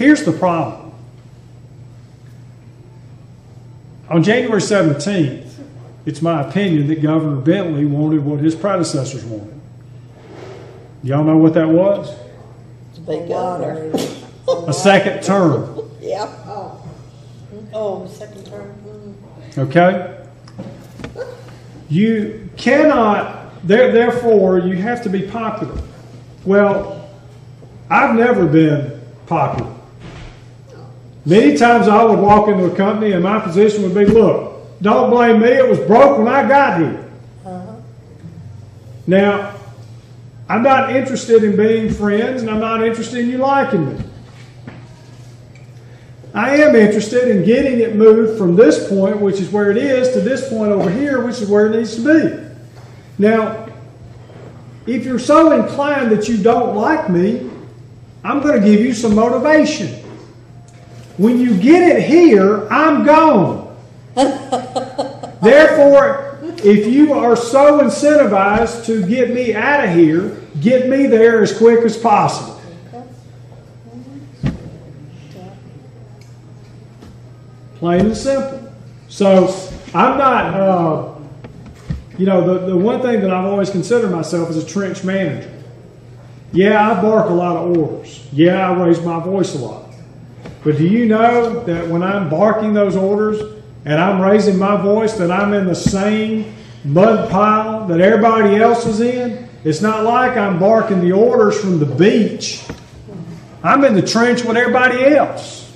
Here's the problem. On January 17th, it's my opinion that Governor Bentley wanted what his predecessors wanted. Y'all know what that was? Big governor. A second term. Yeah. Oh, second term. Okay? You cannot, therefore, you have to be popular. Well, I've never been popular. Many times I would walk into a company and my position would be, look, don't blame me, it was broke when I got here. Now, I'm not interested in being friends and I'm not interested in you liking me. I am interested in getting it moved from this point, which is where it is, to this point over here, which is where it needs to be. Now, if you're so inclined that you don't like me, I'm going to give you some motivation. When you get it here, I'm gone. Therefore, if you are so incentivized to get me out of here, get me there as quick as possible. Plain and simple. So, I'm not, the one thing that I've always considered myself is a trench manager. Yeah, I bark a lot of orders. Yeah, I raise my voice a lot. But do you know that when I'm barking those orders and I'm raising my voice, that I'm in the same mud pile that everybody else is in? It's not like I'm barking the orders from the beach. I'm in the trench with everybody else.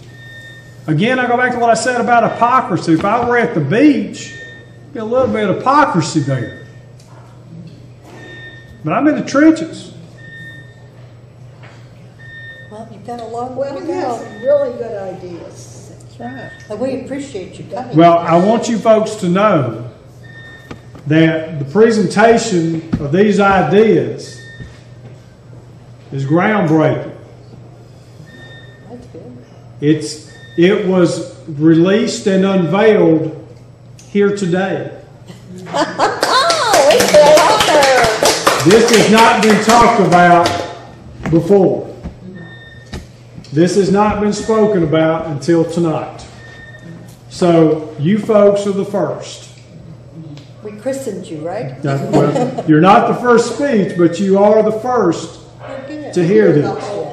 Again, I go back to what I said about hypocrisy. If I were at the beach, there'd be a little bit of hypocrisy there. But I'm in the trenches. Well, you've got a long way to Well, go. he has some really good ideas. That's right. And we appreciate you coming. Well, I want you folks to know that the presentation of these ideas is groundbreaking. That's good. It was released and unveiled here today. Oh, we feel honored. This has not been talked about before. This has not been spoken about until tonight. So you folks are the first. We christened you, right? Well, you're not the first speech, but you are the first to hear this.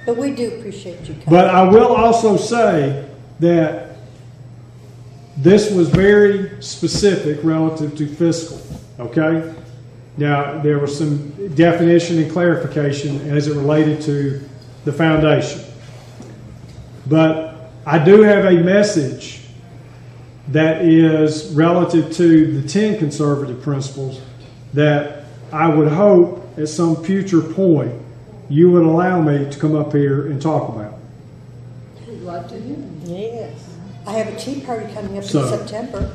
But we do appreciate you coming. But I will also say that this was very specific relative to fiscal, okay? Now, there was some definition and clarification as it related to the foundation. But I do have a message that is relative to the 10 conservative principles that I would hope at some future point you would allow me to come up here and talk about. We'd love to hear. Yes. I have a tea party coming up So- in September.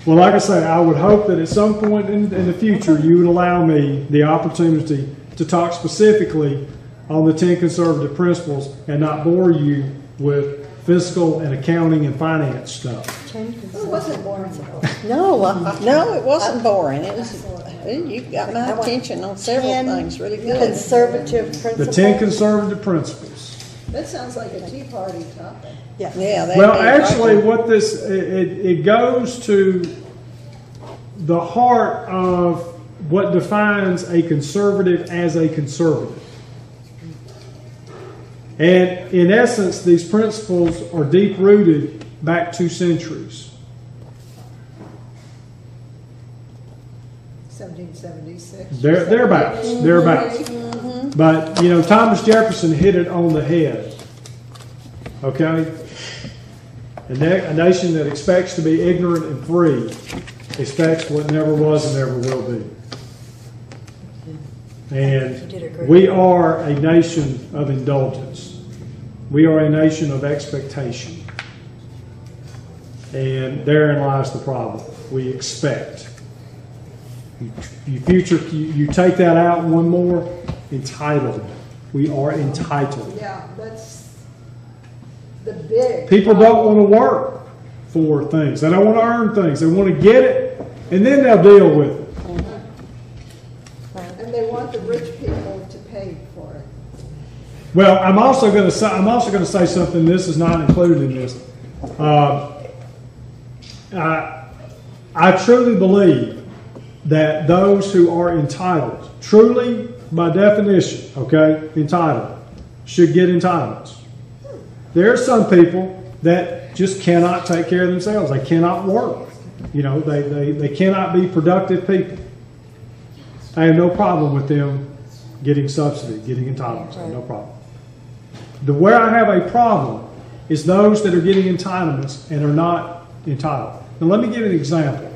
Well, like I say, I would hope that at some point in the future you would allow me the opportunity to talk specifically on the 10 conservative principles and not bore you with fiscal and accounting and finance stuff. It wasn't boring. No, it wasn't boring. It was. You got my attention on several things. Really good. Conservative principles. The 10 conservative principles. That sounds like a Tea Party topic. Yeah. Yeah. that'd Well, be actually, right. what this it goes to the heart of what defines a conservative as a conservative. And in essence, these principles are deep-rooted back 2 centuries. 1776. Thereabouts. But, Thomas Jefferson hit it on the head. Okay? A nation that expects to be ignorant and free expects what never was and never will be. And we are a nation of indulgence. We are a nation of expectation. And therein lies the problem. We expect. You take that out one more, entitled. We are entitled. Yeah, that's the big. People don't want to work for things. They don't want to earn things. They want to get it, and then they'll deal with it. And they want the rich people to pay for it. Well, I'm also going to say something. This is not included in this. I truly believe that those who are entitled, truly by definition, okay, entitled, should get entitlements. There are some people that just cannot take care of themselves. They cannot work. You know, they cannot be productive people. I have no problem with them getting subsidy, getting entitlements. I have no problem. Where I have a problem is those that are getting entitlements and are not entitled. Now let me give you an example.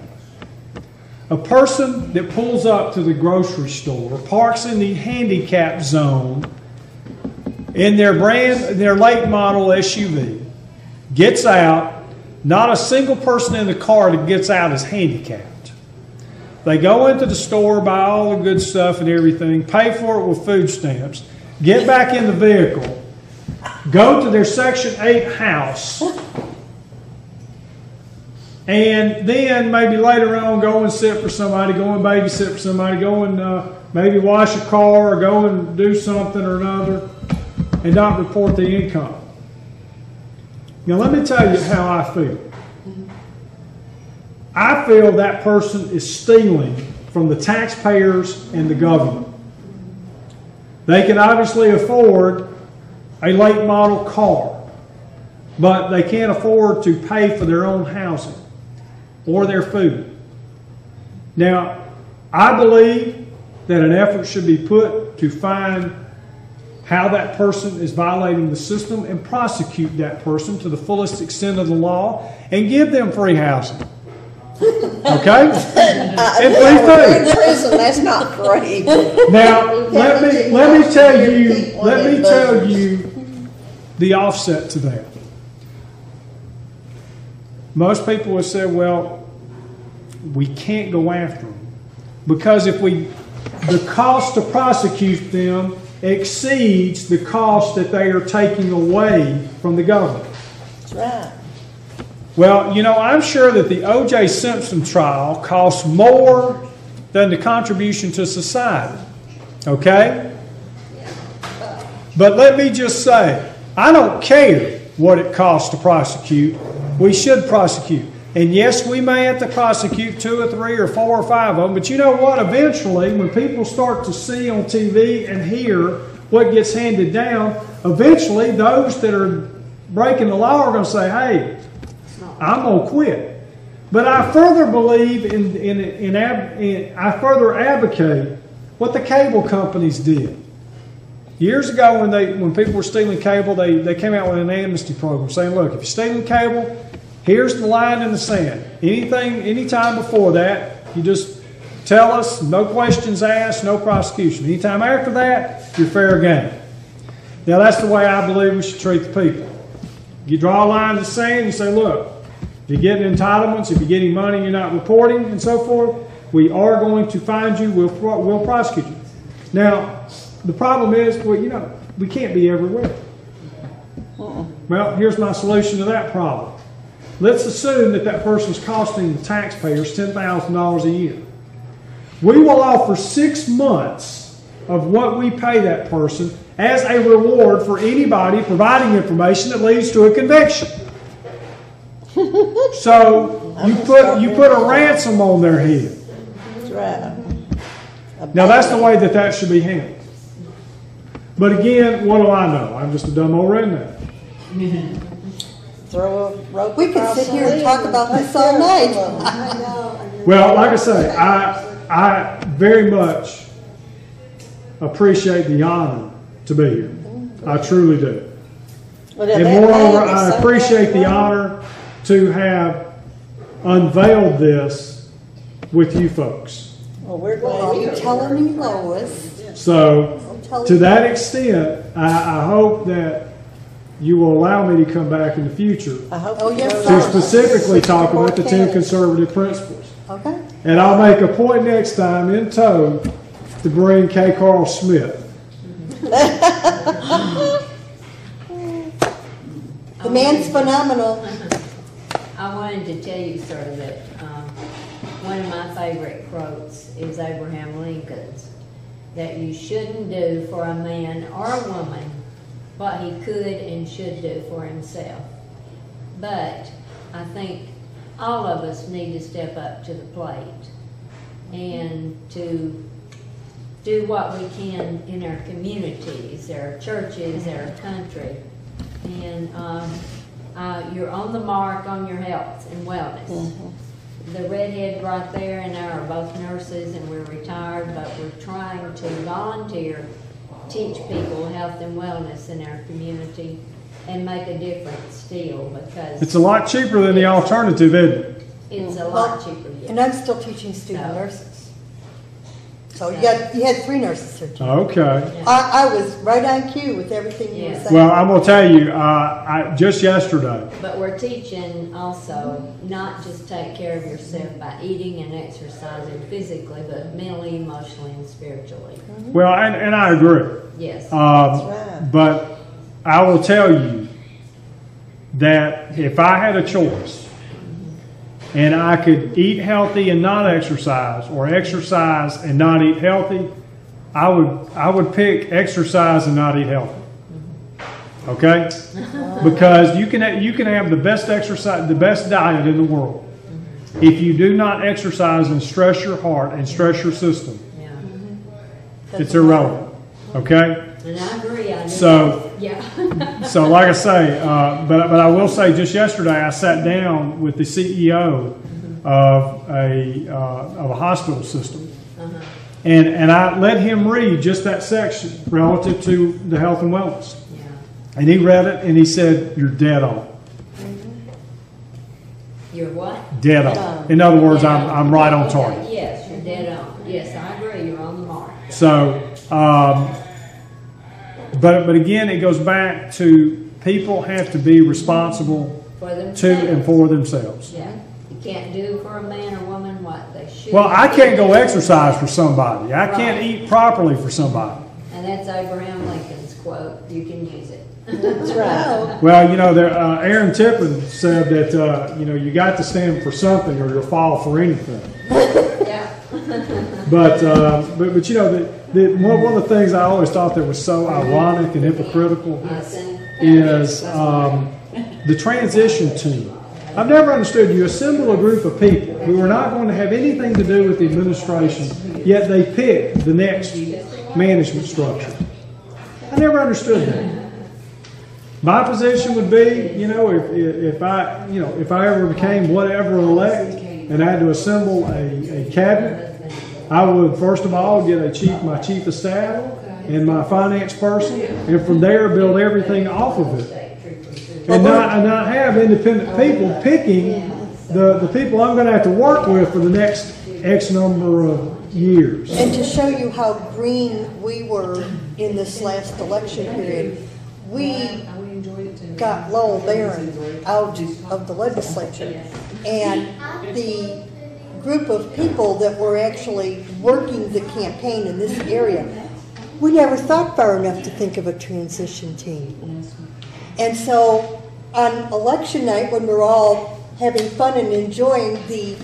A person that pulls up to the grocery store, parks in the handicap zone in their late model SUV, gets out, not a single person in the car that gets out is handicapped. They go into the store, buy all the good stuff and everything, pay for it with food stamps, get back in the vehicle, go to their Section 8 house, and then maybe later on go and sit for somebody, go and babysit for somebody, go and maybe wash a car or go and do something or another and not report the income. Now let me tell you how I feel. I feel that person is stealing from the taxpayers and the government. They can obviously afford a late model car, but they can't afford to pay for their own housing or their food. Now, I believe that an effort should be put to find how that person is violating the system and prosecute that person to the fullest extent of the law and give them free housing. Okay? And free food. In prison, that's not free. Now, let me tell you the offset to that. Most people have said, well, we can't go after them because the cost to prosecute them exceeds the cost that they are taking away from the government. That's right. Well, you know, I'm sure that the O.J. Simpson trial costs more than the contribution to society. Okay? But let me just say, I don't care what it costs to prosecute. We should prosecute. And yes, we may have to prosecute 2 or 3 or 4 or 5 of them. But you know what? Eventually, when people start to see on TV and hear what gets handed down, eventually those that are breaking the law are going to say, hey, I'm going to quit. But I further believe I further advocate what the cable companies did. Years ago when people were stealing cable, they came out with an amnesty program saying, look, if you're stealing cable, here's the line in the sand. Anytime before that, you just tell us, no questions asked, no prosecution. Anytime after that, you're fair game. Now that's the way I believe we should treat the people. You draw a line in the sand, you say, look, if you're getting entitlements, if you're getting money you're not reporting and so forth, we are going to find you, we'll prosecute you. Now, the problem is, well, you know, we can't be everywhere. Well, here's my solution to that problem. Let's assume that person's costing the taxpayers $10,000 a year. We will offer 6 months of what we pay that person as a reward for anybody providing information that leads to a conviction. So you put a ransom on their head. That's right. Now that's the way that should be handled. But again, what do I know? I'm just a dumb old redneck. Throw a rope. We could sit here and talk about this all night. I know. Well, like I say, I very much appreciate the honor to be here. I truly do. And moreover, I appreciate the honor to have unveiled this with you folks. Well, we're glad Well, you're I'm telling you, Lois. So, to that extent, I hope that you will allow me to come back in the future I hope Oh, yes, to sir. specifically talk about the 10 conservative principles. Okay. And I'll make a point next time in tow to bring K. Carl Smith. The man's phenomenal. I wanted to tell you, sir, that one of my favorite quotes is Abraham Lincoln's, that you shouldn't do for a man or a woman what he could and should do for himself. But I think all of us need to step up to the plate and to do what we can in our communities, our churches, our country. And you're on the mark on your health and wellness. The redhead right there and I are both nurses and we're retired, but we're trying to volunteer, teach people health and wellness in our community and make a difference still, because It's a lot cheaper than the alternative, isn't it? it's a lot cheaper. And I'm still teaching student So- nurses. So you had 3 nurses here too. Okay. I was right on cue with everything you were Yes. saying. Well, I'm going to tell you, just yesterday, But we're teaching also not just take care of yourself by eating and exercising physically, but mentally, emotionally, and spiritually. well, and I agree. Yes. right. But I will tell you that if I had a choice and I could eat healthy and not exercise, or exercise and not eat healthy, I would pick exercise and not eat healthy. Okay? Because you can have the best exercise, the best diet in the world. If you do not exercise and stress your heart and stress your system, Yeah. it's irrelevant. Okay? And I agree. I do. So- Yeah. So, like I say, but I will say, just yesterday I sat down with the CEO of a hospital system, and I let him read just that section relative to the health and wellness. Yeah. And he read it and he said, "You're dead on, You're what? dead on." In other words, I'm right on target. Yes, you're dead on. Yes, I agree. You're on the mark. So, but again, it goes back to people have to be responsible For themselves. to and for themselves. Yeah. You can't do for a man or woman what they should. Well, I can't go exercise for somebody. I can't eat properly for somebody. And that's Abraham Lincoln's quote. You can use it. That's right. Well, Aaron Tippin said that you got to stand for something or you'll fall for anything. Yeah. But one of the things I always thought that was so ironic and hypocritical is the transition team. I've never understood. You assemble a group of people who are not going to have anything to do with the administration, yet they pick the next management structure. I never understood that. My position would be, if I ever became whatever elect and I had to assemble a cabinet, I would first of all get my chief of staff and my finance person, and from there build everything off of it. And not have independent people picking the people I'm going to have to work with for the next X number of years. And to show you how green we were in this last election period, we got Lowell Barron out of the legislature. And the group of people that were actually working the campaign in this area, we never thought far enough to think of a transition team. And so on election night, when we're all having fun and enjoying the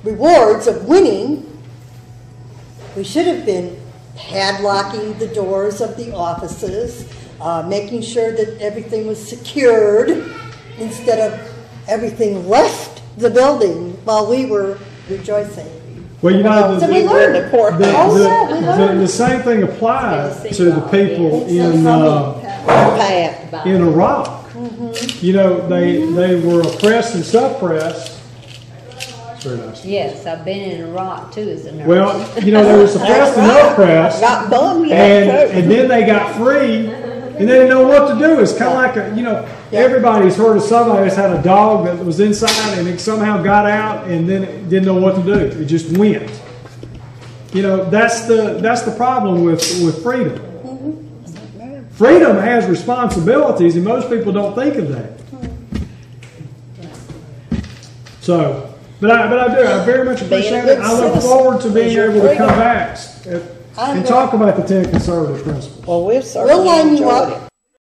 rewards of winning, we should have been padlocking the doors of the offices, making sure that everything was secured, instead of everything left the building while we were rejoicing. Well, So we learned. the same thing applies to the people in Iraq. They were oppressed and suppressed. It's very nice. Yes, I've been in Iraq too as a nurse. Well, they were suppressed and oppressed, Got bummed, and then they got free, and they didn't know what to do. It's kind of like everybody's heard of somebody that's had a dog that was inside and it somehow got out and then it didn't know what to do. It just went. That's the problem with freedom. Freedom has responsibilities, and most people don't think of that. So, but I very much appreciate it. I look forward to being able to come back and talk about the 10 conservative principles. Well, we've We'll certainly line you enjoyed up. it.